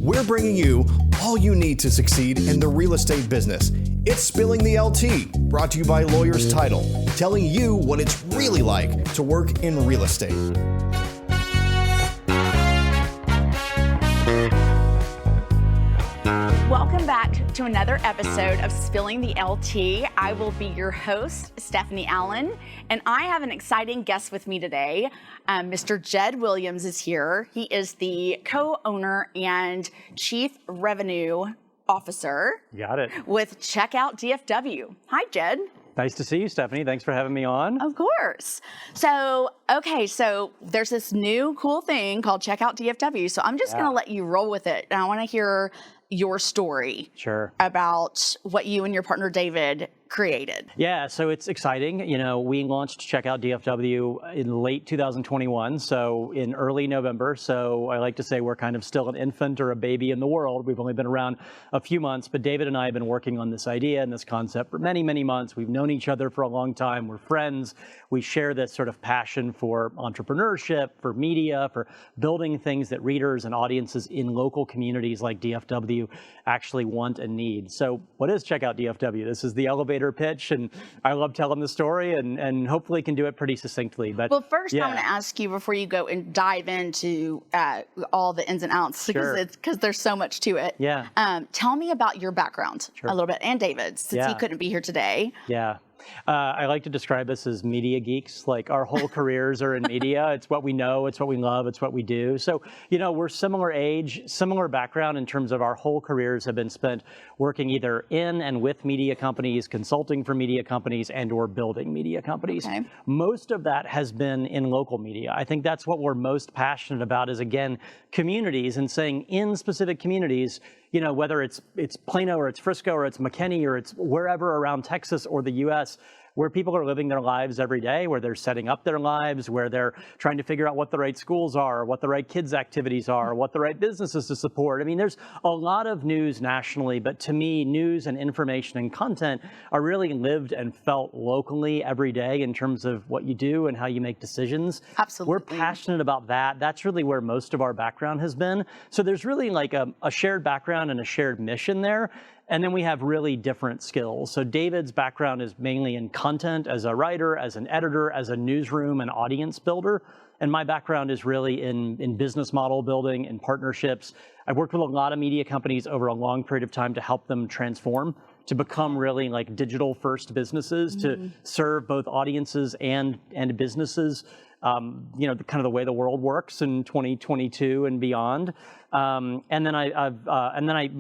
we're bringing you all you need to succeed in the real estate business. It's Spilling the LT, brought to you by Lawyers Title, telling you what it's really like to work in real estate. Welcome back to another episode of Spilling the LT. I will be your host, Stephanie Allen, and I have an exciting guest with me today. Mr. Jed Williams is here. He is the co-owner and chief revenue officer. Got it. With Check Out Dfw. Hi, Jed. Nice to see you, Stephanie. Thanks for having me on. Of course. So there's this new cool thing called Check Out Dfw. So I'm just going to let you roll with it. And I want to hear your story. Sure. About what you and your partner David created. Yeah, so it's exciting. You know, we launched Check Out Dfw in late 2021, so in early November. So I like to say we're kind of still an infant or a baby in the world. We've only been around a few months, but David and I have been working on this idea and this concept for many, many months. We've known each other for a long time. We're friends. We share this sort of passion for entrepreneurship, for media, for building things that readers and audiences in local communities like DFW actually want and need. So what is Check Out Dfw? This is the elevator pitch, and I love telling the story and hopefully can do it pretty succinctly. But well, first I want to ask you before you go and dive into all the ins and outs, because there's so much to it. Yeah. Tell me about your background a little bit, and David's, since he couldn't be here today. Yeah. I like to describe us as media geeks. Like, our whole careers are in media. It's what we know, it's what we love, it's what we do. So, you know, we're similar age, similar background in terms of our whole careers have been spent working either in and with media companies, consulting for media companies, and or building media companies. Okay. Most of that has been in local media. I think that's what we're most passionate about is, again, communities, and saying in specific communities, you know, whether it's Plano or it's Frisco or it's McKinney or it's wherever around Texas or the U.S., where people are living their lives every day, where they're setting up their lives, where they're trying to figure out what the right schools are, what the right kids' activities are, what the right businesses to support. I mean, there's a lot of news nationally, but to me, news and information and content are really lived and felt locally every day in terms of what you do and how you make decisions. Absolutely. We're passionate about that. That's really where most of our background has been. So there's really like a shared background and a shared mission there. And then we have really different skills. So David's background is mainly in content as a writer, as an editor, as a newsroom and audience builder. And my background is really in business model building and partnerships. I've worked with a lot of media companies over a long period of time to help them transform, to become really like digital first businesses, to serve both audiences and businesses. You know, kind of the way the world works in 2022 and beyond. And then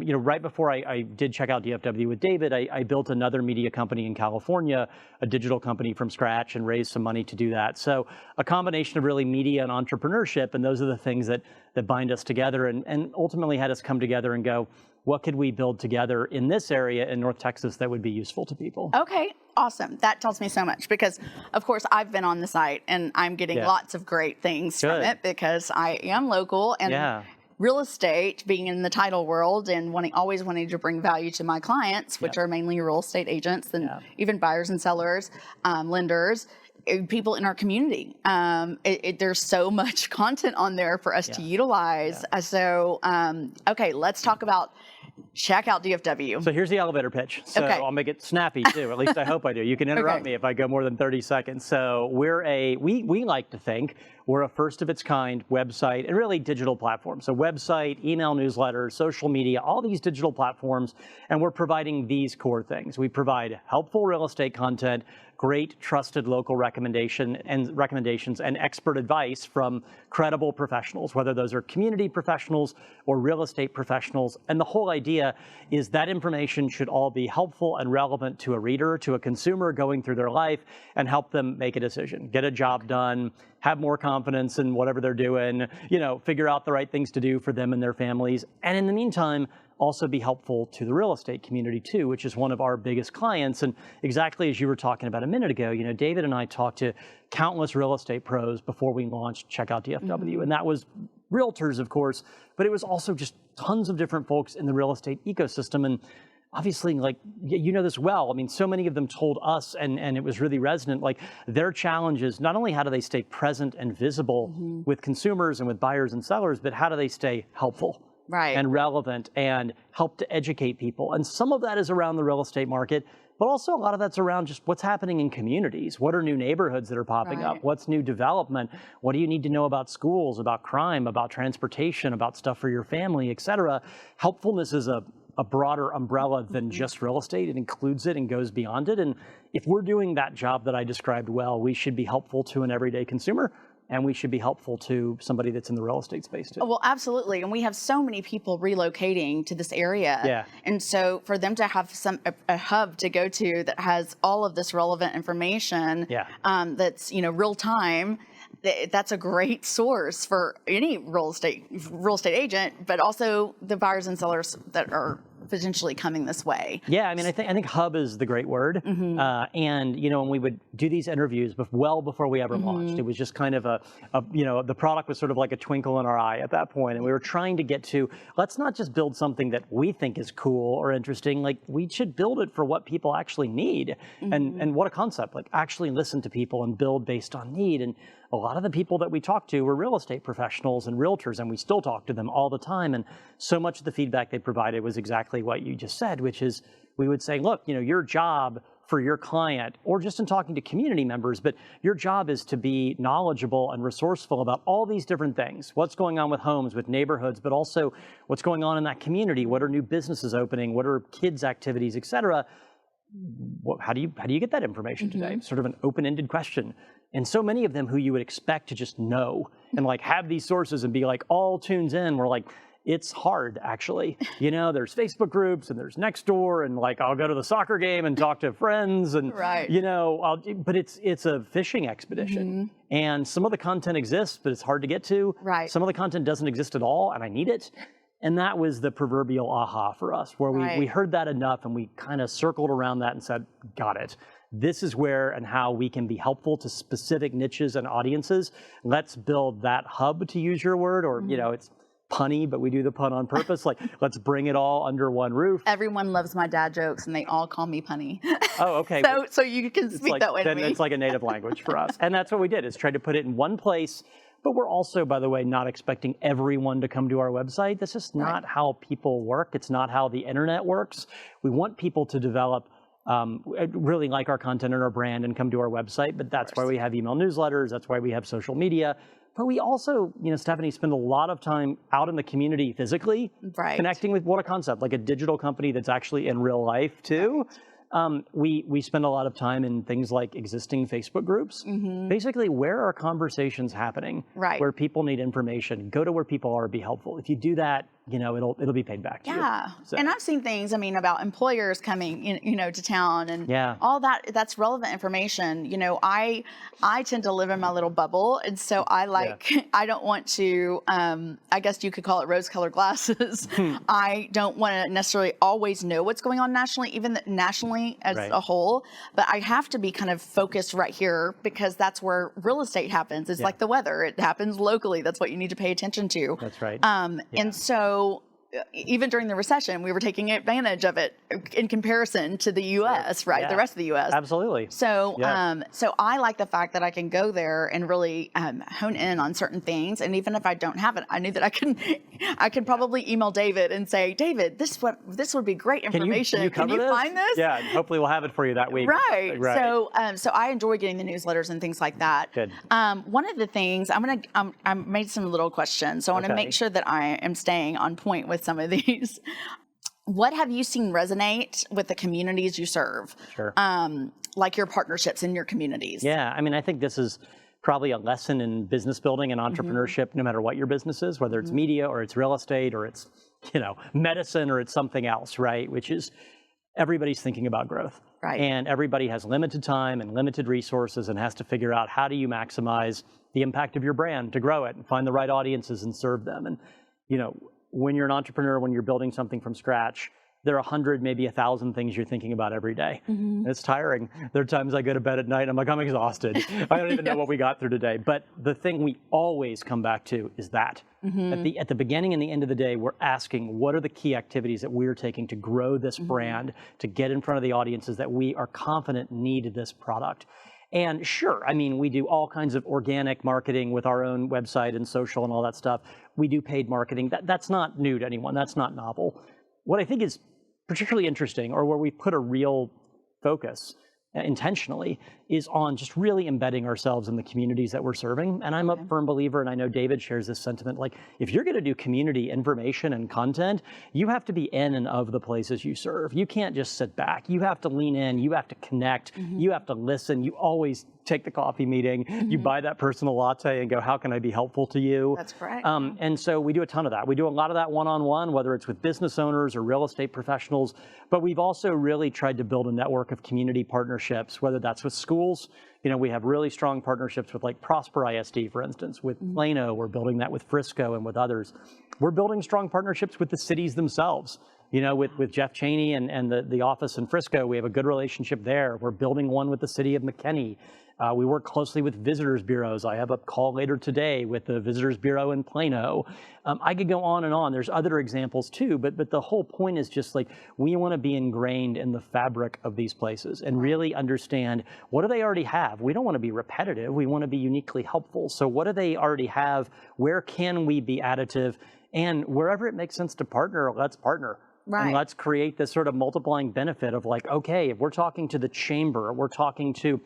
you know, right before I did Check Out Dfw with David, I built another media company in California, a digital company from scratch, and raised some money to do that. So a combination of really media and entrepreneurship, and those are the things that bind us together and ultimately had us come together and go, what could we build together in this area in North Texas that would be useful to people? Okay, awesome. That tells me so much because, of course, I've been on the site and I'm getting lots of great things from it because I am local and real estate, being in the title world and always wanting to bring value to my clients, which are mainly real estate agents and even buyers and sellers, lenders, people in our community. There's so much content on there for us to utilize. So, okay, let's talk about Check Out Dfw. So here's the elevator pitch. So I'll make it snappy too. At least I hope I do. You can interrupt me if I go more than 30 seconds. So we like to think we're a first of its kind website and really digital platform. So website, email newsletter, social media, all these digital platforms, and we're providing these core things. We provide helpful real estate content, great trusted local recommendations and expert advice from credible professionals, whether those are community professionals or real estate professionals. And the whole idea is that information should all be helpful and relevant to a reader, to a consumer going through their life, and help them make a decision, get a job done, have more confidence in whatever they're doing, you know, figure out the right things to do for them and their families. And in the meantime, also be helpful to the real estate community too, which is one of our biggest clients. And exactly as you were talking about a minute ago, you know, David and I talked to countless real estate pros before we launched Check Out Dfw. And that was realtors, of course, but it was also just tons of different folks in the real estate ecosystem. And obviously, like, you know this well, I mean, so many of them told us, and it was really resonant, like their challenges, not only how do they stay present and visible with consumers and with buyers and sellers, but how do they stay helpful and relevant and help to educate people. And some of that is around the real estate market, but also a lot of that's around just what's happening in communities. What are new neighborhoods that are popping up? What's new development? What do you need to know about schools, about crime, about transportation, about stuff for your family, et cetera? Helpfulness is a broader umbrella than just real estate. It includes it and goes beyond it. And if we're doing that job that I described well, we should be helpful to an everyday consumer, and we should be helpful to somebody that's in the real estate space too. Well, absolutely. And we have so many people relocating to this area. Yeah. And so for them to have a hub to go to that has all of this relevant information, that's, real time, that's a great source for any real estate agent, but also the buyers and sellers that are potentially coming this way. Yeah, I mean, I think hub is the great word. And when we would do these interviews, well before we ever launched, it was just kind of the product was sort of like a twinkle in our eye at that point, and we were trying to get to, let's not just build something that we think is cool or interesting. Like, we should build it for what people actually need, and what a concept! Like, actually listen to people and build based on need. And a lot of the people that we talked to were real estate professionals and realtors, and we still talk to them all the time. And so much of the feedback they provided was exactly what you just said, which is we would say, look, your job for your client, or just in talking to community members, but your job is to be knowledgeable and resourceful about all these different things. What's going on with homes, with neighborhoods, but also what's going on in that community. What are new businesses opening? What are kids' activities, et cetera? How do you get that information today? Sort of an open-ended question. And so many of them who you would expect to just know and like have these sources and be like all tunes in, we're like, it's hard actually. There's Facebook groups and there's Nextdoor, and like I'll go to the soccer game and talk to friends, and but it's a fishing expedition. And some of the content exists, but it's hard to get to. Some of the content doesn't exist at all, and I need it. And that was the proverbial aha for us, where we heard that enough and we kind of circled around that and said, got it. This is where and how we can be helpful to specific niches and audiences. Let's build that hub, to use your word, or, it's punny, but we do the pun on purpose. Like, let's bring it all under one roof. Everyone loves my dad jokes, and they all call me punny. Oh, okay. So you can speak that way to me. Then it's like a native language for us. And that's what we did, is try to put it in one place. But we're also, by the way, not expecting everyone to come to our website. That's just not how people work. It's not how the internet works. We want people to develop, really like our content and our brand and come to our website. But that's why we have email newsletters. That's why we have social media. But we also, Stephanie, spend a lot of time out in the community physically, connecting with what a concept, like a digital company that's actually in real life too. We spend a lot of time in things like existing Facebook groups. Basically, where are conversations happening? Where people need information. Go to where people are, be helpful. If you do that, it'll be paid back to you. Yeah, so. And I've seen things, about employers coming, to town, and all that's relevant information. I tend to live in my little bubble, and so I don't want to, I guess you could call it rose-colored glasses. I don't want to necessarily always know what's going on nationally, even nationally as a whole, but I have to be kind of focused right here, because that's where real estate happens. It's like the weather. It happens locally. That's what you need to pay attention to. That's right. And so even during the recession, we were taking advantage of it in comparison to the U.S., the rest of the U.S. Absolutely. So, so I like the fact that I can go there and really hone in on certain things. And even if I don't have it, I knew that I can probably email David and say, David, this would be great information. Can you find this? Yeah, hopefully we'll have it for you that week. Right. So I enjoy getting the newsletters and things like that. Good. One of the things I made some little questions, so I want to make sure that I am staying on point with some of these. What have you seen resonate with the communities you serve? Sure. Like your partnerships in your communities? Yeah, I think this is probably a lesson in business building and entrepreneurship, no matter what your business is, whether it's media or it's real estate or it's, medicine or it's something else, right? Which is everybody's thinking about growth. Right. And everybody has limited time and limited resources and has to figure out, how do you maximize the impact of your brand to grow it and find the right audiences and serve them? And, when you're an entrepreneur, when you're building something from scratch, there are 100, maybe 1,000 things you're thinking about every day. And it's tiring. There are times I go to bed at night and I'm like, I'm exhausted. I don't even know what we got through today. But the thing we always come back to is that. At the beginning and the end of the day, we're asking, what are the key activities that we're taking to grow this brand, to get in front of the audiences that we are confident need this product? And sure, I mean, we do all kinds of organic marketing with our own website and social and all that stuff. We do paid marketing. That's not new to anyone. That's not novel. What I think is particularly interesting, or where we put a real focus intentionally, is on just really embedding ourselves in the communities that we're serving. And I'm a firm believer, and I know David shares this sentiment, like if you're going to do community information and content, you have to be in and of the places you serve. You can't just sit back. You have to lean in. You have to connect. You have to listen. You always take the coffee meeting. You buy that person a latte and go, how can I be helpful to you? That's correct. And so we do a ton of that. We do a lot of that one-on-one, whether it's with business owners or real estate professionals, but we've also really tried to build a network of community partnerships, whether that's with schools. You know, we have really strong partnerships with like Prosper ISD, for instance, with Plano. We're building that with Frisco and with others. We're building strong partnerships with the cities themselves. You know, with Jeff Cheney and the office in Frisco, we have a good relationship there. We're building one with the city of McKinney. We work closely with visitors bureaus. I have a call later today with the Visitors Bureau in Plano. I could go on and on. There's other examples too, but the whole point is just like, we want to be ingrained in the fabric of these places and really understand, what do they already have? We don't want to be repetitive. We want to be uniquely helpful. So what do they already have? Where can we be additive? And wherever it makes sense to partner, let's partner. Right. And let's create this sort of multiplying benefit of like, okay, if we're talking to the chamber, we're talking to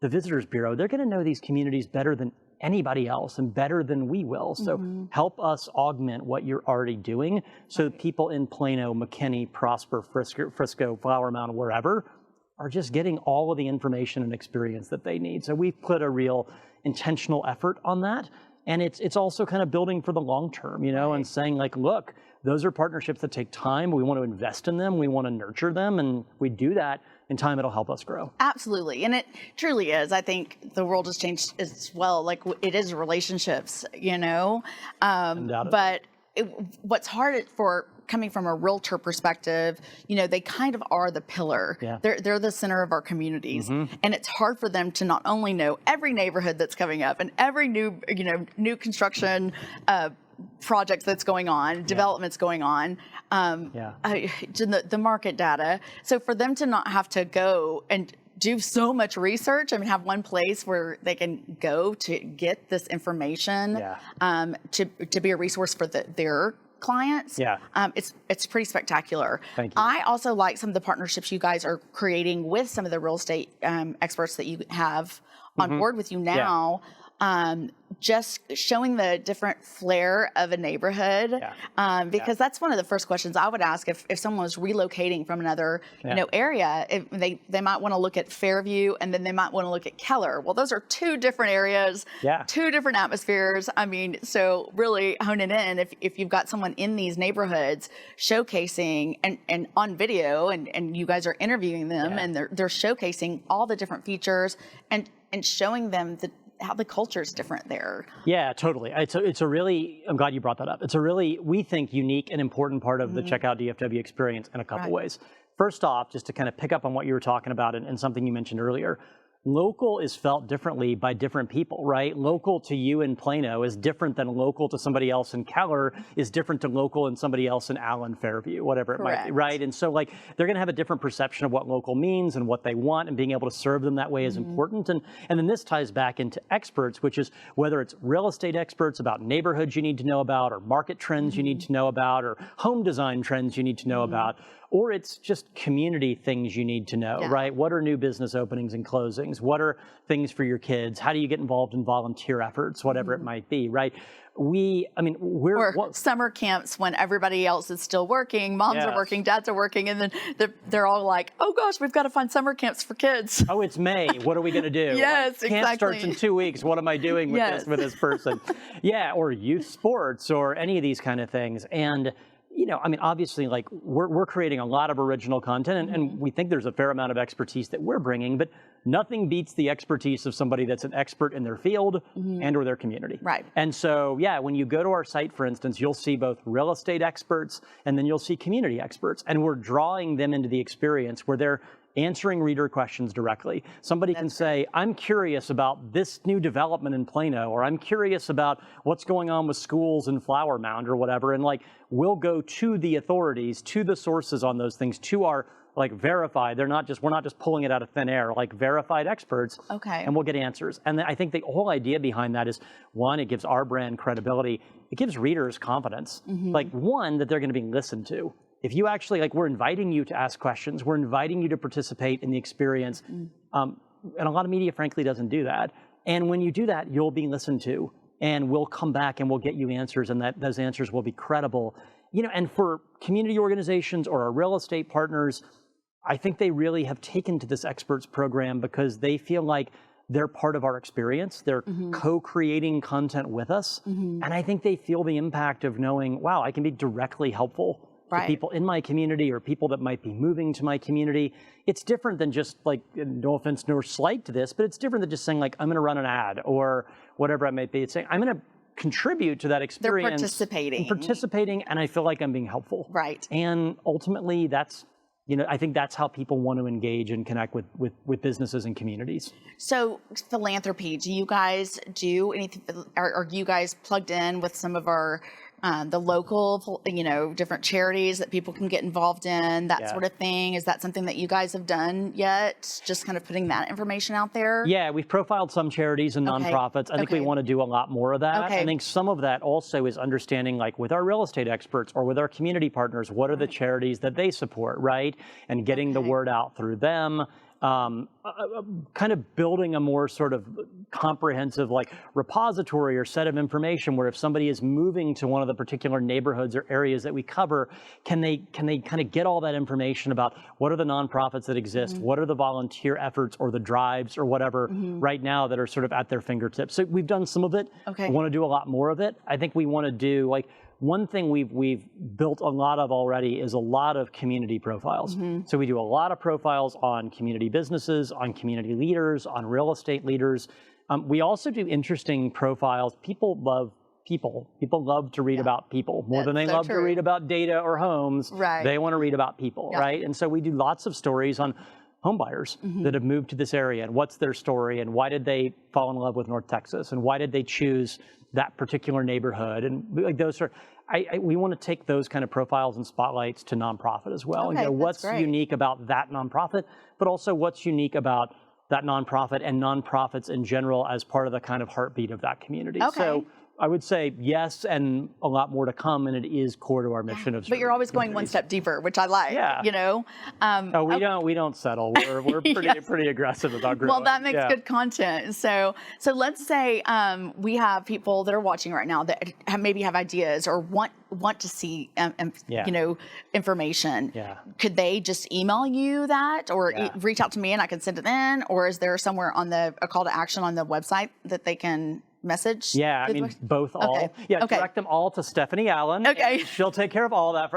the Visitors Bureau, they're going to know these communities better than anybody else and better than we will. So help us augment what you're already doing so people in Plano, McKinney, Prosper, Frisco, Flower Mound, wherever, are just getting all of the information and experience that they need. So we've put a real intentional effort on that. And it's also kind of building for the long term, you know, and saying like, look, those are partnerships that take time. We want to invest in them. We want to nurture them. And we do that in time, it'll help us grow. Absolutely. And it truly is. I think the world has changed as well. Like it is relationships, you know, but what's hard for coming from a realtor perspective, you know, they kind of are the pillar. Yeah. They're the center of our communities. And it's hard for them to not only know every neighborhood that's coming up and every new, you know, new construction project that's going on, developments going on, the market data. So for them to not have to go and do so much research, I mean, have one place where they can go to get this information, to be a resource for their clients. It's pretty spectacular. Thank you. I also like some of the partnerships you guys are creating with some of the real estate experts that you have on board with you now. Just showing the different flair of a neighborhood, because that's one of the first questions I would ask if someone was relocating from another you know, area. If they might want to look at Fairview, and then they might want to look at Keller. Well, those are two different areas, two different atmospheres. I mean, so really hone it in. If you've got someone in these neighborhoods showcasing and on video, and you guys are interviewing them, and they're showcasing all the different features and showing them how the culture is different there. Yeah, totally. It's a really, I'm glad you brought that up. It's a really, we think, unique and important part of the Check Out DFW experience in a couple ways. First off, just to kind of pick up on what you were talking about and something you mentioned earlier, local is felt differently by different people, right? Local to you in Plano is different than local to somebody else in Keller is different to local and somebody else in Allen, Fairview, whatever it might be, right? And so like, they're going to have a different perception of what local means and what they want, and being able to serve them that way is important. And then this ties back into experts, which is whether it's real estate experts about neighborhoods you need to know about, or market trends you need to know about, or home design trends you need to know about, or it's just community things you need to know, right? What are new business openings and closings? What are things for your kids? How do you get involved in volunteer efforts, whatever it might be, right? We're summer camps when everybody else is still working, moms are working, dads are working, and then they're all like, oh gosh, we've got to find summer camps for kids. Oh, it's May. What are we going to do? Camp starts in 2 weeks. What am I doing with this person? Or youth sports or any of these kind of things. And you know, I mean, obviously, like we're creating a lot of original content, and we think there's a fair amount of expertise that we're bringing, but nothing beats the expertise of somebody that's an expert in their field and or their community. Right. And so, when you go to our site, for instance, you'll see both real estate experts and then you'll see community experts, and we're drawing them into the experience where they're answering reader questions directly. Somebody can say, I'm curious about this new development in Plano, or I'm curious about what's going on with schools in Flower Mound or whatever. And like, we'll go to the authorities, to the sources on those things, to our like verified. We're not just pulling it out of thin air, like verified experts. Okay. And we'll get answers. And I think the whole idea behind that is, one, it gives our brand credibility. It gives readers confidence. Like, one, that they're going to be listened to. If you actually, like, we're inviting you to ask questions, we're inviting you to participate in the experience. And a lot of media, frankly, doesn't do that. And when you do that, you'll be listened to, and we'll come back and we'll get you answers, and those answers will be credible. You know, and for community organizations or our real estate partners, I think they really have taken to this experts program because they feel like they're part of our experience. They're co-creating content with us. And I think they feel the impact of knowing, wow, I can be directly helpful to people in my community or people that might be moving to my community. It's different than just, like, no offense nor slight to this, but it's different than just saying, like, I'm going to run an ad or whatever it might be. It's saying, I'm going to contribute to that experience. They're participating, and I feel like I'm being helpful. Right. And ultimately, that's, you know, I think that's how people want to engage and connect with businesses and communities. So philanthropy, do you guys do anything? Are you guys plugged in with some of our the local, you know, different charities that people can get involved in, that sort of thing? Is that something that you guys have done yet? Just kind of putting that information out there? Yeah, we've profiled some charities and nonprofits. I think we want to do a lot more of that. I think some of that also is understanding, like, with our real estate experts or with our community partners, what are the charities that they support, right? And getting the word out through them. Kind of building a more sort of comprehensive, like, repository or set of information where if somebody is moving to one of the particular neighborhoods or areas that we cover, can they kind of get all that information about what are the nonprofits that exist, what are the volunteer efforts or the drives or whatever right now that are sort of at their fingertips. So we've done some of it. We want to do a lot more of it. I think we want to do, like, one thing we've built a lot of already is a lot of community profiles. So we do a lot of profiles on community businesses, on community leaders, on real estate leaders. We also do interesting profiles. People love people. People love to read about people more than they love to read about data or homes. They want to read about people, right? And so we do lots of stories on homebuyers that have moved to this area, and what's their story, and why did they fall in love with North Texas, and why did they choose that particular neighborhood, and like those are. We want to take those kind of profiles and spotlights to nonprofit as well, and go, what's unique about that nonprofit, but also what's unique about that nonprofit and nonprofits in general as part of the kind of heartbeat of that community. So I would say yes, and a lot more to come, and it is core to our mission of. But you're always going one step deeper, which I like. You know. We don't settle. We're pretty aggressive about growing. Well, that makes good content. So let's say we have people that are watching right now that maybe have ideas or want to see you know, information. Could they just email you that, or reach out to me and I can send it in, or is there somewhere on a call to action on the website that they can message? I mean, both, all. Direct them all to Stephanie Allen. She'll take care of all that.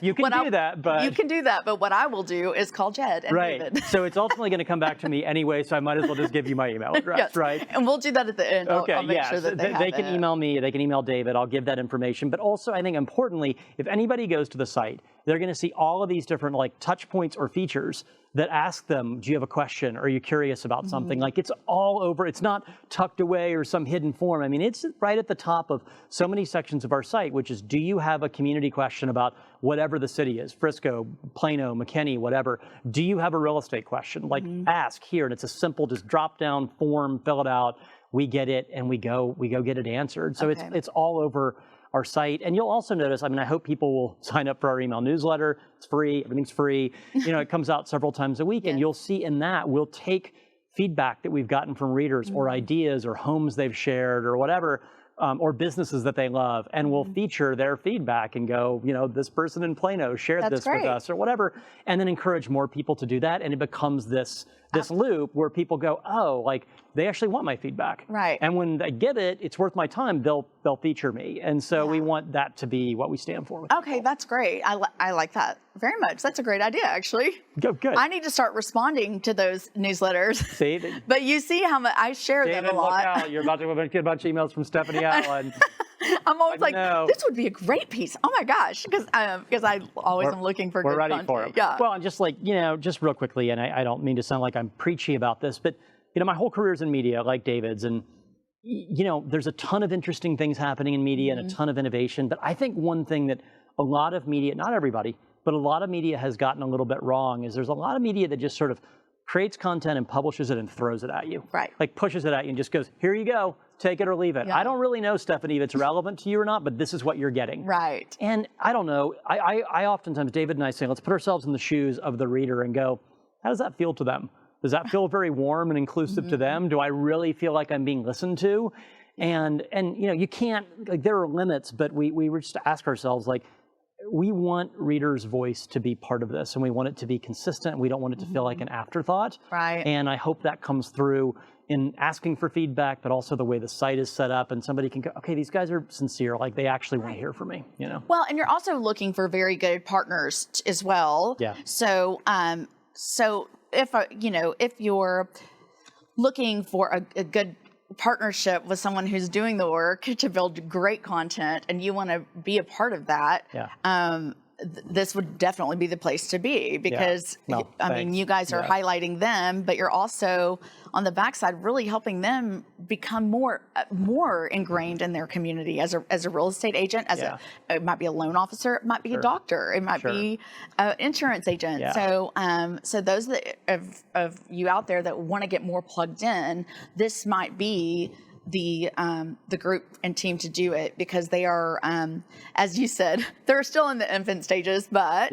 You can do that, but... You can do that, but what I will do is call Jed and David. So it's ultimately going to come back to me anyway, so I might as well just give you my email address, right? And we'll do that at the end. I'll make sure that they can email me, they can email David, I'll give that information. But also, I think importantly, if anybody goes to the site, they're going to see all of these different, like, touch points or features that ask them, do you have a question? Are you curious about something? Like, it's all over. It's not tucked away or some hidden form. I mean, it's right at the top of so many sections of our site, which is, do you have a community question about whatever the city is, Frisco, Plano, McKinney, whatever? Do you have a real estate question? Like, ask here. And it's a simple, just drop down form, fill it out. We get it, and we go get it answered. So it's all over our site. And you'll also notice, I mean, I hope people will sign up for our email newsletter. It's free, everything's free. You know, it comes out several times a week, and you'll see in that, we'll take feedback that we've gotten from readers or ideas or homes they've shared or whatever, or businesses that they love, and we'll feature their feedback and go, you know, this person in Plano shared this with us or whatever, and then encourage more people to do that. And it becomes this loop where people go, oh, like, they actually want my feedback. And when they get it, it's worth my time, they'll feature me. And so we want that to be what we stand for. That's great. I like that very much. That's a great idea, actually. Good. I need to start responding to those newsletters. See? But you see how much I share David, them a lot. Look out. You're about to get a bunch of emails from Stephanie Allen. I'm always like, this would be a great piece. Oh my gosh, because I always am looking for good content. We're ready for it. Well, and just like, you know, just real quickly, and I don't mean to sound like I'm preachy about this, but, you know, my whole career is in media, like David's, and, you know, there's a ton of interesting things happening in media and a ton of innovation. But I think one thing that a lot of media, not everybody, but a lot of media has gotten a little bit wrong, is there's a lot of media that just sort of creates content and publishes it and throws it at you. Right. Like pushes it at you and just goes, here you go, take it or leave it. Yeah. I don't really know, Stephanie, if it's relevant to you or not, but this is what you're getting. Right. And I don't know, I oftentimes, David and I say, let's put ourselves in the shoes of the reader and go, how does that feel to them? Does that feel very warm and inclusive to them? Do I really feel like I'm being listened to? And you know, you can't, like, there are limits, but we were just to ask ourselves, like, we want readers' voice to be part of this, and we want it to be consistent. We don't want it to feel like an afterthought. Right. And I hope that comes through in asking for feedback, but also the way the site is set up, and somebody can go, okay, these guys are sincere, like they actually want to hear from me, you know? Well, and you're also looking for very good partners as well. Yeah. So, so if, you know, if you're looking for a good partnership with someone who's doing the work to build great content and you want to be a part of that, this would definitely be the place to be, because I mean, you guys are highlighting them, but you're also on the backside really helping them become more ingrained in their community as a real estate agent, as it might be a loan officer, it might be a doctor, it might be an insurance agent. So so those of you out there that want to get more plugged in, this might be the group and team to do it, because they are, as you said, they're still in the infant stages, but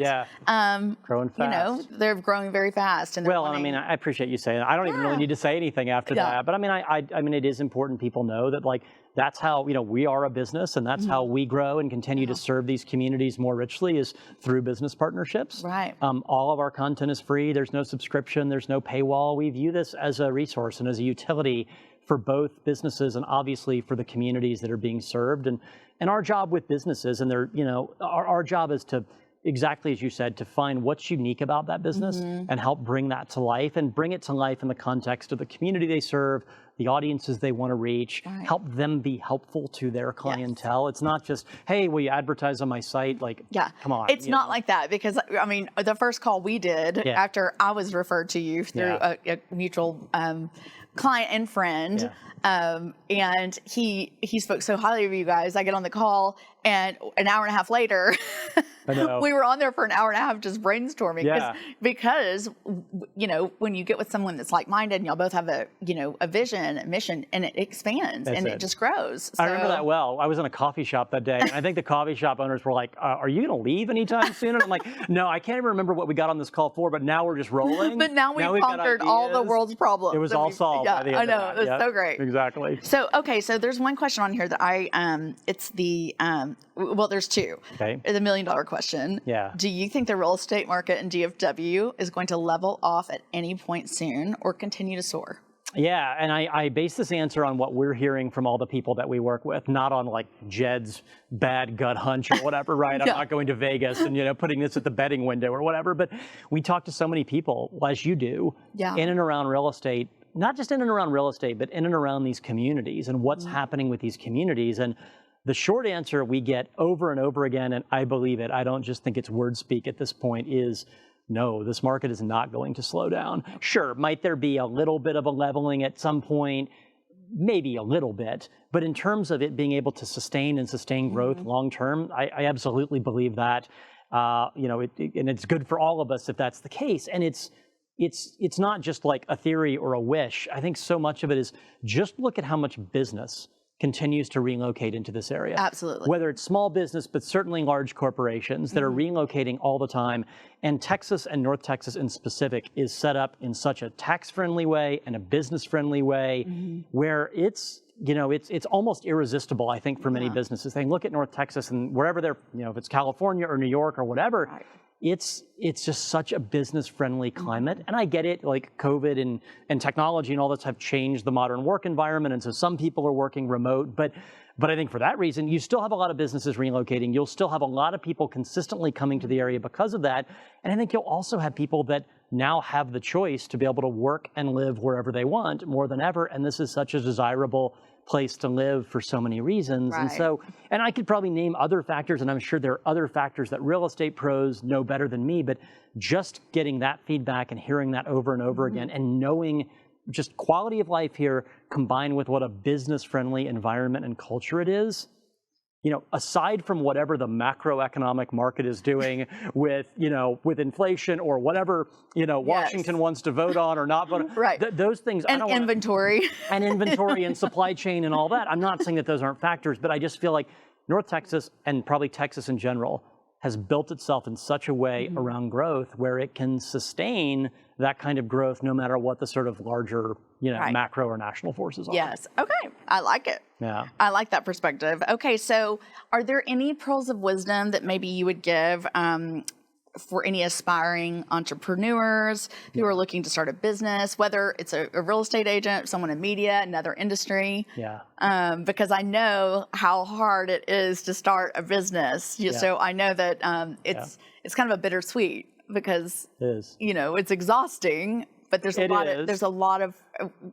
growing fast. You know, they're growing very fast. And well, I mean, I appreciate you saying that. I don't even really need to say anything after that. But I mean, I mean, it is important people know that, like, that's how, you know, we are a business, and that's how we grow and continue to serve these communities more richly, is through business partnerships. Right. All of our content is free. There's no subscription. There's no paywall. We view this as a resource and as a utility for both businesses and obviously for the communities that are being served. And our job with businesses, and they're, you know, our job is to, exactly as you said, to find what's unique about that business and help bring that to life, and bring it to life in the context of the community they serve, the audiences they want to reach, help them be helpful to their clientele. It's not just, hey, will you advertise on my site? Like, come on. It's not like that, because, I mean, the first call we did after I was referred to you through a mutual client and friend, and he spoke so highly of you guys. I get on the call, and an hour and a half later, we were on there for an hour and a half just brainstorming. Because, you know, when you get with someone that's like-minded and y'all both have a, you know, a vision, a mission, and it expands and it just grows. So, I remember that well. I was in a coffee shop that day, and I think the coffee shop owners were like, are you going to leave anytime soon? And I'm like, no, I can't even remember what we got on this call for, but now we're just rolling. But now we've conquered all the world's problems. It was all solved by the end of that. It's so great. Exactly. So, okay, so there's one question on here that it's the, well, there's two. Okay. The $1 million question. Do you think the real estate market in DFW is going to level off at any point soon or continue to soar? Yeah, and I base this answer on what we're hearing from all the people that we work with, not on like Jed's bad gut hunch or whatever, right? I'm not going to Vegas and, you know, putting this at the betting window or whatever, but we talk to so many people, as you do, in and around real estate, not just in and around real estate, but in and around these communities and what's happening with these communities. And the short answer we get over and over again, and I believe it, I don't just think it's word speak at this point, is no, this market is not going to slow down. Sure, might there be a little bit of a leveling at some point? Maybe a little bit. But in terms of it being able to sustain growth long term, I absolutely believe that. You know, and it's good for all of us if that's the case. And it's not just like a theory or a wish. I think so much of it is just look at how much business continues to relocate into this area. Absolutely. Whether it's small business, but certainly large corporations that are relocating all the time. And Texas, and North Texas in specific, is set up in such a tax-friendly way and a business-friendly way where it's, you know, it's almost irresistible, I think, for many businesses. They look at North Texas and wherever they're, you know, if it's California or New York or whatever, it's just such a business-friendly climate. And I get it, like COVID and technology and all this have changed the modern work environment, and so some people are working remote, but I think for that reason, you still have a lot of businesses relocating. You'll still have a lot of people consistently coming to the area because of that. And I think you'll also have people that now have the choice to be able to work and live wherever they want more than ever. And this is such a desirable place to live for so many reasons. And so, and I could probably name other factors, and I'm sure there are other factors that real estate pros know better than me, but just getting that feedback and hearing that over and over again, and knowing just quality of life here combined with what a business-friendly environment and culture it is, aside from whatever the macroeconomic market is doing with, with inflation or whatever, Washington wants to vote on or not vote on, those things. And inventory. And inventory and supply chain and all that. I'm not saying that those aren't factors, but I just feel like North Texas and probably Texas in general has built itself in such a way around growth where it can sustain that kind of growth no matter what the sort of larger, macro or national forces are. Yes. Okay. I like it. Yeah. I like that perspective. Okay. So are there any pearls of wisdom that maybe you would give for any aspiring entrepreneurs who are looking to start a business, whether it's a real estate agent, someone in media, another industry? Yeah. Because I know how hard it is to start a business. So I know that it's kind of a bittersweet because it's exhausting, but there's a lot of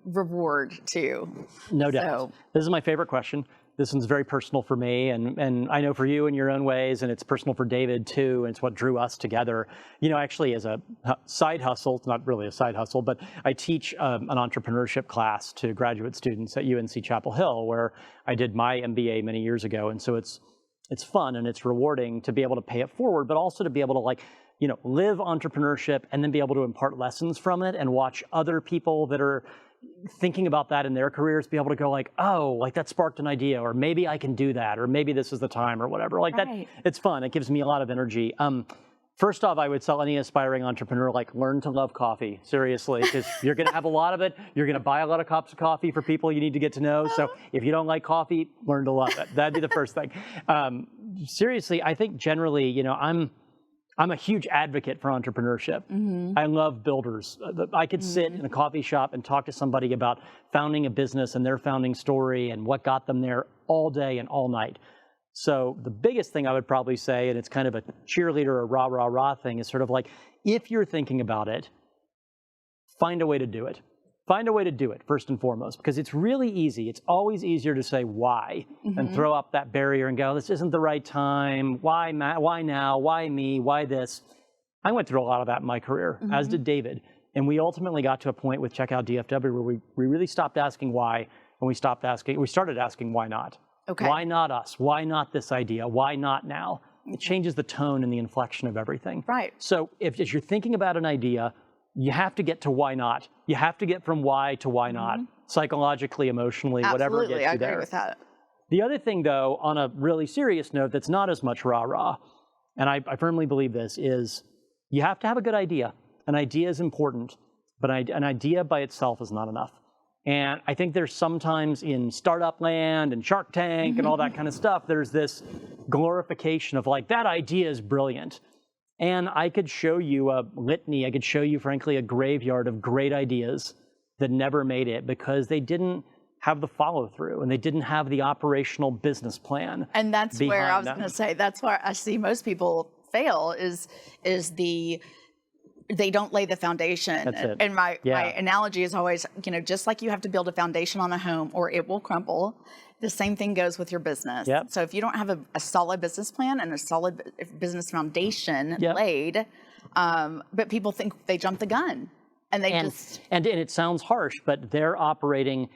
reward too. No doubt. This is my favorite question. This one's very personal for me, and I know for you in your own ways, and it's personal for David too, and it's what drew us together. Actually as a side hustle, it's not really a side hustle, but I teach an entrepreneurship class to graduate students at UNC Chapel Hill, where I did my MBA many years ago, and so it's fun and it's rewarding to be able to pay it forward, but also to be able to live entrepreneurship and then be able to impart lessons from it and watch other people that are thinking about that in their careers be able to go that sparked an idea, or maybe I can do that, or maybe this is the time, or whatever. That it's fun. It gives me a lot of energy. First off, I would tell any aspiring entrepreneur, learn to love coffee, seriously, because you're going to have a lot of it. You're going to buy a lot of cups of coffee for people you need to get to know. So if you don't like coffee, learn to love it. That'd be the first thing. Seriously, I think generally, I'm a huge advocate for entrepreneurship. I love builders. I could sit in a coffee shop and talk to somebody about founding a business and their founding story and what got them there all day and all night. So the biggest thing I would probably say, and it's kind of a cheerleader or rah, rah, rah thing, is sort of if you're thinking about it, find a way to do it. Find a way to do it, first and foremost, because it's really easy. It's always easier to say why and throw up that barrier and go, this isn't the right time. Why now? Why me? Why this? I went through a lot of that in my career, as did David. And we ultimately got to a point with Check Out Dfw where we really stopped asking why, and we started asking why not. Okay. Why not us? Why not this idea? Why not now? It changes the tone and the inflection of everything. Right. So if you're thinking about an idea, you have to get to why not. You have to get from why to why not, psychologically, emotionally, whatever gets you there. Absolutely, I agree with that. The other thing, though, on a really serious note that's not as much rah-rah, and I firmly believe this, is you have to have a good idea. An idea is important, but an idea by itself is not enough. And I think there's sometimes in startup land and Shark Tank and all that kind of stuff, there's this glorification of that idea is brilliant. And I could show you a litany, I could show you, frankly, a graveyard of great ideas that never made it because they didn't have the follow-through and they didn't have the operational business plan. And that's where I was going to say, that's where I see most people fail is they don't lay the foundation. That's it. And my analogy is always, just like you have to build a foundation on a home or it will crumble, the same thing goes with your business. Yep. So if you don't have a solid business plan and a solid business foundation laid, but people think they jump the gun and and it sounds harsh, but they are operating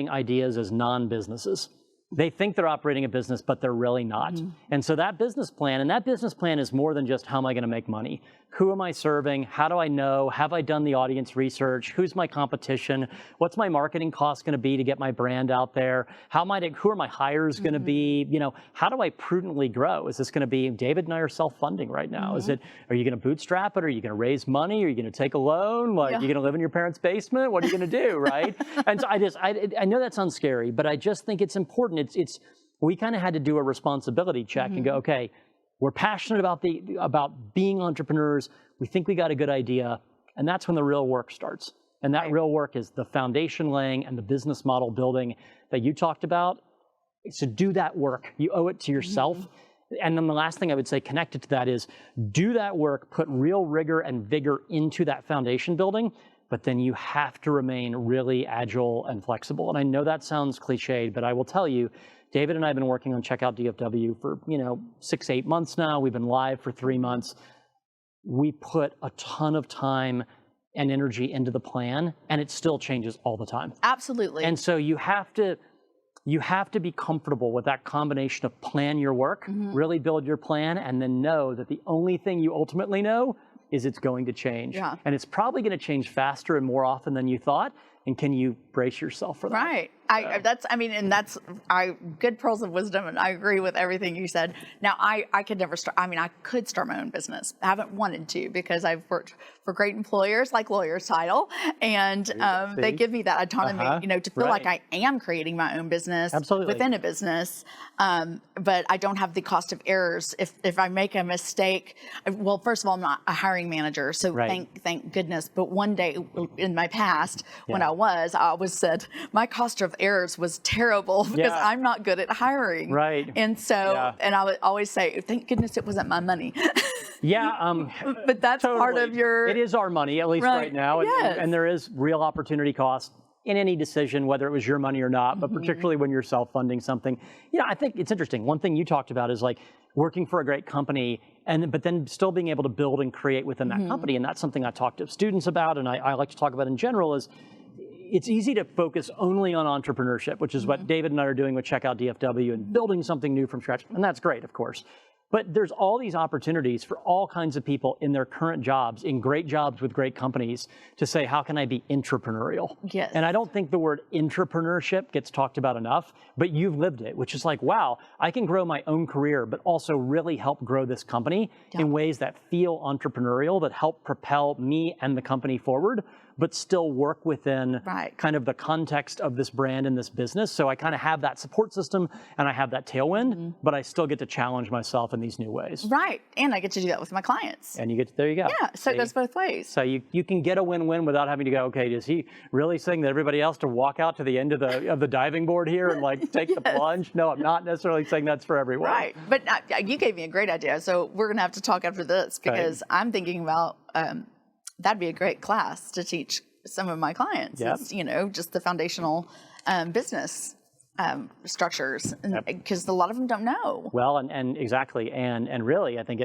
ideas as non-businesses. They think they're operating a business, but they're really not. And so that business plan is more than just how am I going to make money? Who am I serving? How do I know? Have I done the audience research? Who's my competition? What's my marketing cost going to be to get my brand out there? Who are my hires going to be? How do I prudently grow? Is this going to be, David and I are self-funding right now. Are you going to bootstrap it? Are you going to raise money? Are you going to take a loan? You're going to live in your parents' basement? What are you going to do, right? And so I know that sounds scary, but I just think it's important. We kind of had to do a responsibility check and go, okay, we're passionate about being entrepreneurs. We think we got a good idea, and that's when the real work starts. And that real work is the foundation laying and the business model building that you talked about. So do that work. You owe it to yourself. And then the last thing I would say connected to that is do that work, put real rigor and vigor into that foundation building, but then you have to remain really agile and flexible. And I know that sounds cliched, but I will tell you, David and I have been working on Check Out Dfw for 6-8 months now. We've been live for 3 months. We put a ton of time and energy into the plan, and it still changes all the time. Absolutely. And so you have to you have to be comfortable with that combination of plan your work, really build your plan, and then know that the only thing you ultimately know is it's going to change. Yeah. And it's probably going to change faster and more often than you thought. And can you brace yourself for that? Right. That's good pearls of wisdom, and I agree with everything you said. Now, I could never start. I could start my own business. I haven't wanted to because I've worked for great employers like Lawyer's Title, and they give me that autonomy, to feel like I am creating my own business within a business. But I don't have the cost of errors. If I make a mistake, well, first of all, I'm not a hiring manager, so thank goodness. But one day in my past, when I always said my cost of errors was terrible because I'm not good at hiring. Right. And so, and I would always say, thank goodness it wasn't my money. But that's part of your... It is our money, at least right now. And there is real opportunity cost in any decision, whether it was your money or not, but particularly when you're self-funding something. I think it's interesting. One thing you talked about is like working for a great company, but then still being able to build and create within that company. And that's something I talk to students about, and I like to talk about in general is, it's easy to focus only on entrepreneurship, which is what David and I are doing with Check Out Dfw and building something new from scratch. And that's great, of course. But there's all these opportunities for all kinds of people in their current jobs, in great jobs with great companies, to say, how can I be intrapreneurial? Yes. And I don't think the word intrapreneurship gets talked about enough, but you've lived it, which is like, wow, I can grow my own career, but also really help grow this company in ways that feel entrepreneurial, that help propel me and the company forward, but still work within kind of the context of this brand and this business. So I kind of have that support system and I have that tailwind, but I still get to challenge myself in these new ways. Right, and I get to do that with my clients. And you get to, there you go. Yeah, so it goes both ways. So you can get a win-win without having to go, okay, is he really saying that everybody else to walk out to the end of the diving board here and like take the plunge? No, I'm not necessarily saying that's for everyone. Right, but you gave me a great idea. So we're gonna have to talk after this because I'm thinking about, that'd be a great class to teach some of my clients. It's, just the foundational business structures, because a lot of them don't know. Well, and exactly, and really, I think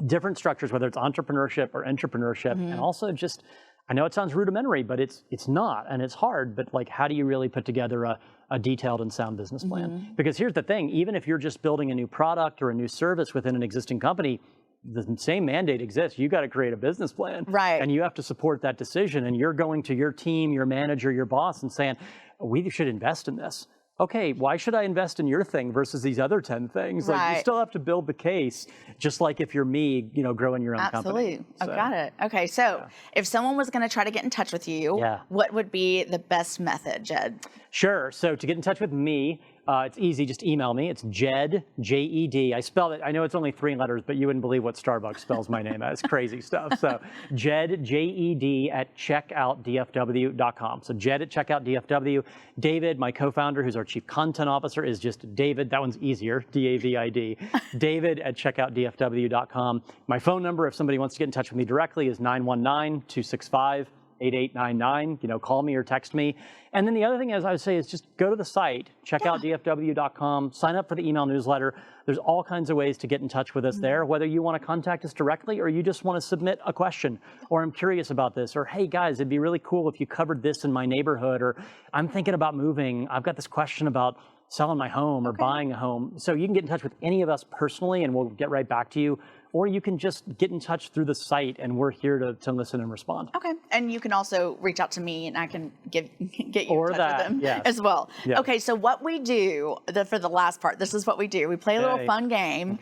different structures, whether it's entrepreneurship or intrapreneurship, and also just, I know it sounds rudimentary, but it's not, and it's hard. But like, how do you really put together a detailed and sound business plan? Because here's the thing: even if you're just building a new product or a new service within an existing company, the same mandate exists. You got to create a business plan, and you have to support that decision. And you're going to your team, your manager, your boss, and saying, "We should invest in this." Okay, why should I invest in your thing versus these other 10 things? Like, you still have to build the case, just like if you're me, growing your own company. Absolutely, I've got it. Okay, so if someone was going to try to get in touch with you, what would be the best method, Jed? Sure. So to get in touch with me, it's easy. Just email me. It's Jed, J-E-D. I spelled it. I know it's only 3 letters, but you wouldn't believe what Starbucks spells my name as. Crazy stuff. So Jed, J-E-D, at checkoutdfw.com. So Jed at checkoutdfw. David, my co-founder, who's our chief content officer, is just David. That one's easier. D-A-V-I-D. David at checkoutdfw.com. My phone number, if somebody wants to get in touch with me directly, is 919-265-8899. Call me or text me. And then the other thing, as I would say, is just go to the site, checkoutdfw.com, sign up for the email newsletter. There's all kinds of ways to get in touch with us there, whether you want to contact us directly or you just want to submit a question, or I'm curious about this, or hey guys, it'd be really cool if you covered this in my neighborhood, or I'm thinking about moving. I've got this question about selling my home or buying a home. So you can get in touch with any of us personally and we'll get right back to you. Or you can just get in touch through the site and we're here to listen and respond. Okay. And you can also reach out to me and I can get you in touch with them as well. Yeah. Okay, so what we do for the last part, this is what we do. We play a little fun game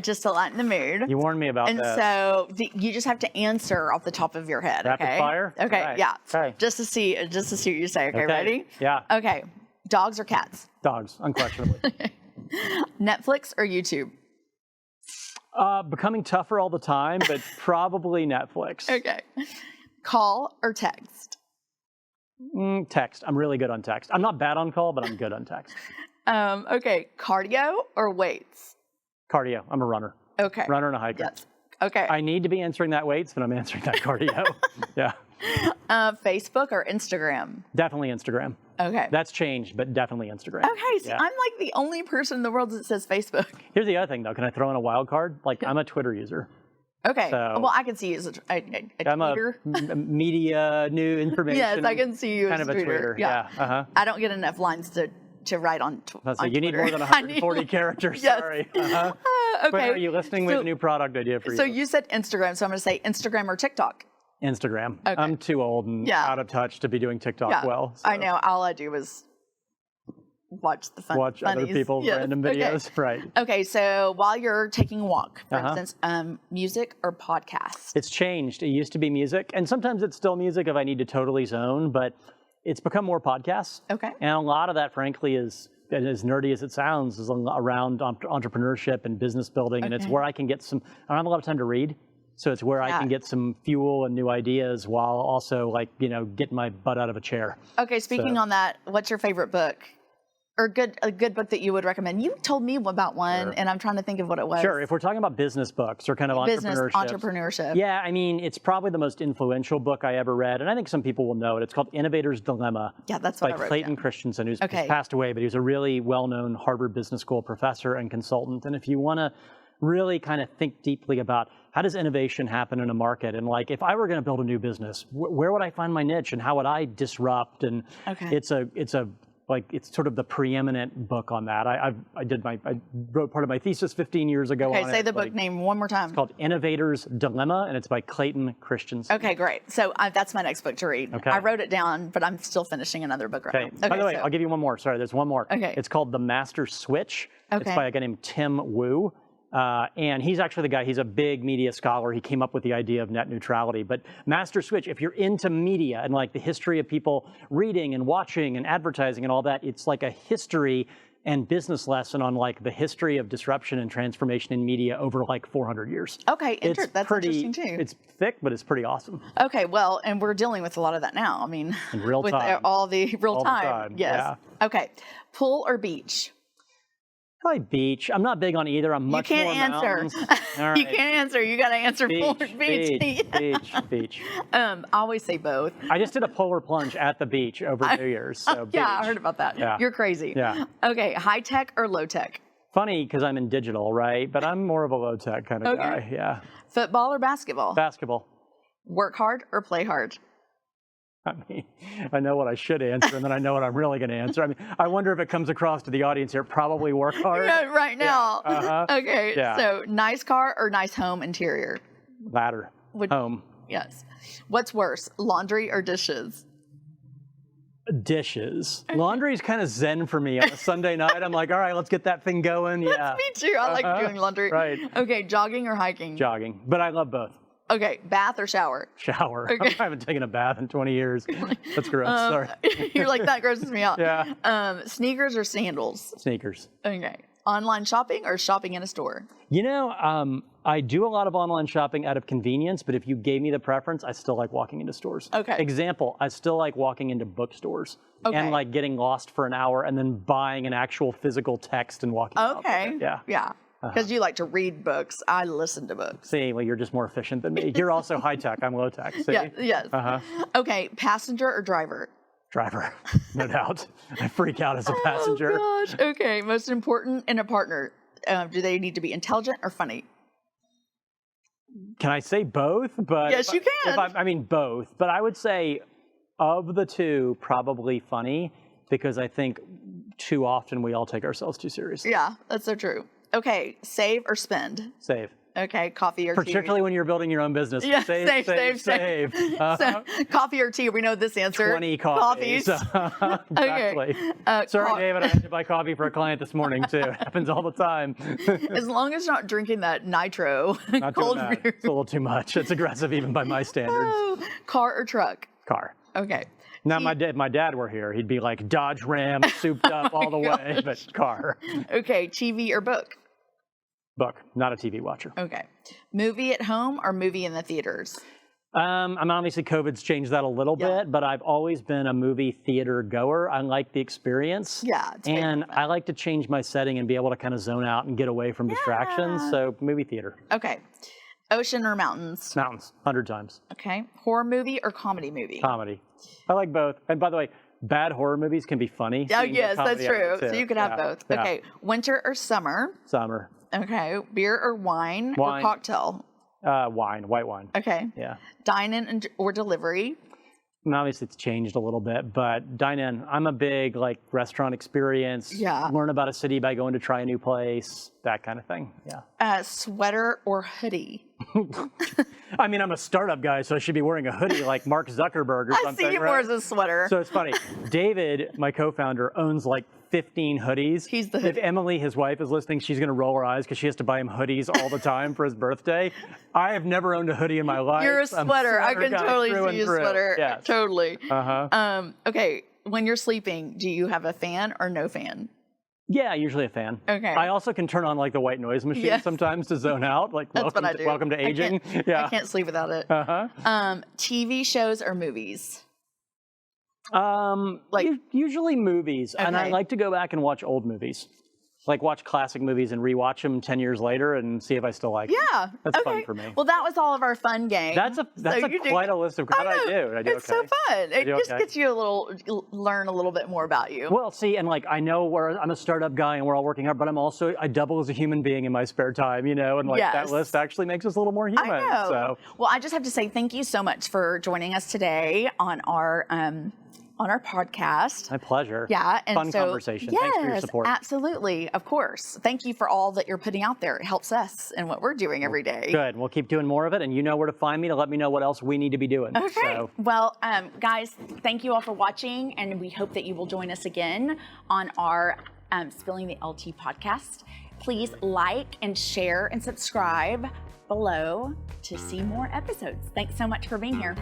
just to lighten the mood. You warned me about that. And so you just have to answer off the top of your head. Rapid fire? Okay, right. Yeah. Okay. Just to see what you say. Okay, ready? Yeah. Okay. Dogs or cats? Dogs, unquestionably. Netflix or YouTube? Becoming tougher all the time, but probably Netflix. Okay. Call or text? Text. I'm really good on text. I'm not bad on call, but I'm good on text. Okay. Cardio or weights? Cardio. I'm a runner. Okay. Runner and a hiker. Yes. Okay. I need to be answering that weights, but I'm answering that cardio. Yeah. Facebook or Instagram? Definitely Instagram. Okay. That's changed, but definitely Instagram. Okay, so I'm like the only person in the world that says Facebook. Here's the other thing, though. Can I throw in a wild card? Like, I'm a Twitter user. Okay. So, well, I can see you as a I'm tweeter. A media, new information. Yes, I can see you kind as a tweeter. Yeah. I don't get enough lines to to write on on you need more than 140 characters. Yes. Sorry. Okay. But are you listening with a new product idea for you? So you said Instagram, so I'm going to say Instagram or TikTok. Instagram. Okay. I'm too old and out of touch to be doing TikTok well. So. I know. All I do is watch the funnies. Other people's random videos. Okay. Right. Okay, so while you're taking a walk, for instance, music or podcast? It's changed. It used to be music, and sometimes it's still music if I need to totally zone, but it's become more podcasts. Okay. And a lot of that, frankly, is, and as nerdy as it sounds, is around entrepreneurship and business building, and it's where I can get some, I don't have a lot of time to read, so it's where I can get some fuel and new ideas while also, like, getting my butt out of a chair. Okay, speaking on that, what's your favorite book? Or a good book that you would recommend? You told me about one, and I'm trying to think of what it was. Sure. If we're talking about business books or kind of entrepreneurship. Yeah, I mean, it's probably the most influential book I ever read, and I think some people will know it. It's called Innovator's Dilemma. Yeah, that's what I wrote. By Clayton Christensen, who's passed away, but he was a really well-known Harvard Business School professor and consultant. And if you want to really kind of think deeply about how does innovation happen in a market, and like if I were going to build a new business, where would I find my niche, and how would I disrupt? And it's sort of the preeminent book on that. I wrote part of my thesis 15 years ago on it. Okay, say the book name one more time. It's called Innovator's Dilemma, and it's by Clayton Christensen. Okay, great. So that's my next book to read. Okay. I wrote it down, but I'm still finishing another book right now. Okay, by the way, I'll give you one more. Sorry, there's one more. Okay. It's called The Master Switch. Okay. It's by a guy named Tim Wu. And he's actually the guy, he's a big media scholar. He came up with the idea of net neutrality. But Master Switch, if you're into media and like the history of people reading and watching and advertising and all that, it's like a history and business lesson on like the history of disruption and transformation in media over like 400 years. Okay, that's interesting too. It's thick, but it's pretty awesome. Okay, well, and we're dealing with a lot of that now. I mean, in real with time. all the real time. Yes. Yeah. Okay, pool or beach? Probably beach. I'm not big on either. I'm much more mountains. You can't answer. You can't answer. You got to answer pool or beach. Beach. I always say both. I just did a polar plunge at the beach over New Year's. So yeah, I heard about that. Yeah. You're crazy. Yeah. Okay, high tech or low tech? Funny because I'm in digital, right? But I'm more of a low tech kind of guy. Yeah. Football or basketball? Basketball. Work hard or play hard? I mean, I know what I should answer, and then I know what I'm really going to answer. I mean, I wonder if it comes across to the audience here. Probably work hard. Yeah, right now. Yeah. Okay, so nice car or nice home interior? Latter. Home. Yes. What's worse, laundry or dishes? Dishes. Laundry's kind of zen for me on a Sunday night. I'm like, all right, let's get that thing going. Yeah. Me too. I like doing laundry. Right. Okay, jogging or hiking? Jogging, but I love both. Okay, bath or shower? Shower. Okay. I haven't taken a bath in 20 years. That's gross. Sorry. You're like, that grosses me out. Yeah. Sneakers or sandals? Sneakers. Okay. Online shopping or shopping in a store? I do a lot of online shopping out of convenience, but if you gave me the preference, I still like walking into stores. Okay. Example, I still like walking into bookstores and like getting lost for an hour and then buying an actual physical text and walking out. Okay. Yeah. Because you like to read books. I listen to books. See, well, you're just more efficient than me. You're also high tech. I'm low tech. See? Yeah, yes. Okay, passenger or driver? Driver, no doubt. I freak out as a passenger. Oh, gosh. Okay, most important in a partner. Do they need to be intelligent or funny? Can I say both? But yes, you can. I mean, both. But I would say of the two, probably funny, because I think too often we all take ourselves too seriously. Yeah, that's so true. Okay, save or spend? Save. Okay, coffee or tea? Particularly when you're building your own business. Yeah, save. So, coffee or tea? We know this answer. 20 coffees. Exactly. Okay. Sorry, David, I had to buy coffee for a client this morning, too. It happens all the time. As long as you're not drinking that nitro not cold doing that. brew. It's a little too much. It's aggressive even by my standards. Car or truck? Car. Okay. Now, if my dad were here, he'd be like Dodge Ram, souped up all the way, but car. Okay, TV or book? Book, not a TV watcher. Okay. Movie at home or movie in the theaters? Obviously COVID's changed that a little bit, but I've always been a movie theater goer. I like the experience. Yeah. And I like to change my setting and be able to kind of zone out and get away from distractions. So movie theater. Okay. Ocean or mountains? Mountains, 100 times. Okay. Horror movie or comedy movie? Comedy. I like both. And by the way, bad horror movies can be funny. Oh, yes, that's true. So you could have both. Yeah. Okay. Winter or summer? Summer. Okay. Beer or wine or cocktail? Wine, white wine. Okay. Yeah. Dine-in or delivery? And obviously it's changed a little bit, but dine-in, I'm a big like restaurant experience, learn about a city by going to try a new place, that kind of thing. Yeah. Sweater or hoodie? I mean, I'm a startup guy, so I should be wearing a hoodie like Mark Zuckerberg or something. I see you more as a sweater. So it's funny. David, my co-founder, owns like 15 hoodies. He's the hoodie. If Emily, his wife, is listening, she's going to roll her eyes because she has to buy him hoodies all the time for his birthday. I have never owned a hoodie in my life. You're a sweater. I can totally see you a sweater. Yes. Totally. Okay, when you're sleeping, do you have a fan or no fan? Yeah, usually a fan. Okay. I also can turn on like the white noise machine sometimes to zone out. Like welcome to aging. I can't sleep without it. TV shows or movies? Usually movies, and I like to go back and watch old movies. Like watch classic movies and rewatch them 10 years later and see if I still like them. Yeah, that's fun for me. Well, that was all of our fun games. That's quite a list of how I do. I do it's so fun. It just gets you learn a little bit more about you. Well, see, and like I know I'm a startup guy and we're all working hard, but I double as a human being in my spare time, you know, and like that list actually makes us a little more human. I know. So. Well, I just have to say thank you so much for joining us today on our podcast. My pleasure. Yeah. And fun conversation. Yes, thanks for your support. Absolutely. Of course. Thank you for all that you're putting out there. It helps us in what we're doing every day. Good. We'll keep doing more of it, and you know where to find me to let me know what else we need to be doing. Okay. So. Well, guys, thank you all for watching, and we hope that you will join us again on our Spilling the LT podcast. Please like and share and subscribe below to see more episodes. Thanks so much for being here.